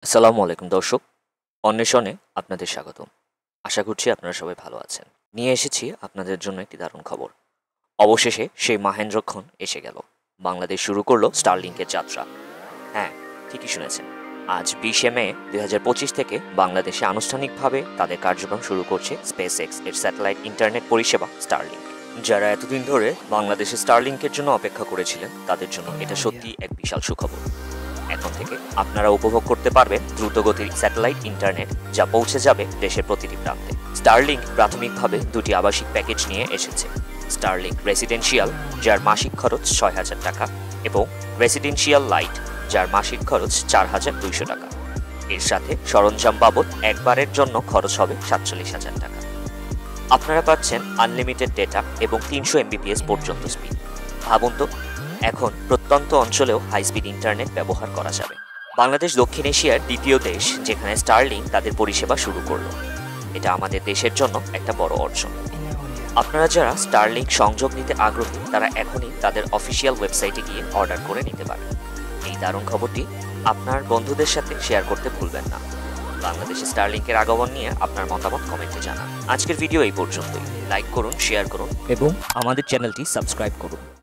আসসালামু আলাইকুম দর্শক, অন্বেষণে আপনাদের স্বাগতম। আশা করছি আপনারা সবাই ভালো আছেন। নিয়ে এসেছি আপনাদের জন্য একটি দারুণ খবর। অবশেষে সেই মাহেন্দ্রক্ষণ এসে গেল। বাংলাদেশ শুরু করলো স্টারলিংকের যাত্রা। হ্যাঁ, ঠিকই শুনেছেন। আজ 20শে মে 2025 থেকে বাংলাদেশে আনুষ্ঠানিকভাবে তাদের কার্যক্রম শুরু করছে স্পেস এক্স এর স্যাটেলাইট ইন্টারনেট পরিষেবা স্টারলিংক। যারা এতদিন ধরে বাংলাদেশে স্টারলিংকের জন্য অপেক্ষা করেছিলেন, তাদের জন্য এটা সত্যিই এক বিশাল সুখবর। এখন থেকে আপনারা উপভোগ করতে পারবেন দ্রুতগতির স্যাটেলাইট ইন্টারনেট, যা পৌঁছে যাবে দেশের প্রতিটি প্রান্তে। স্টারলিংক প্রাথমিকভাবে দুটি আবাসিক প্যাকেজ নিয়ে এসেছে: স্টারলিংক রেসিডেন্সিয়াল, যার মাসিক খরচ ৬,০০০ টাকা, এবং রেসিডেন্সিয়াল লাইট, যার মাসিক খরচ ৪,২০০ টাকা। এর সাথে সরঞ্জাম বাবদ একবারের জন্য খরচ হবে ৪৭,০০০ টাকা। আপনারা পাচ্ছেন আনলিমিটেড ডেটা এবং ৩০০ এমবিপিএস পর্যন্ত স্পিড। ভাবুন তো, এখন প্রত্যন্ত অঞ্চলেও হাই স্পিড ইন্টারনেট ব্যবহার করা যাবে। বাংলাদেশ দক্ষিণ এশিয়ার দ্বিতীয় দেশ যেখানে স্টারলিংক তাদের পরিষেবা শুরু করলো। এটা আমাদের দেশের জন্য একটা বড় অর্জন। আপনারা যারা স্টারলিংক সংযোগ নিতে আগ্রহী, তারা এখনই তাদের অফিসিয়াল ওয়েবসাইটে গিয়ে অর্ডার করে নিতে পারেন। এই দারুণ খবরটি আপনার বন্ধুদের সাথে শেয়ার করতে ভুলবেন না। বাংলাদেশে স্টারলিংকের আগমন নিয়ে আপনার মতামত কমেন্টে জানান। আজকের ভিডিও এই পর্যন্তই। লাইক করুন, শেয়ার করুন এবং আমাদের চ্যানেলটি সাবস্ক্রাইব করুন।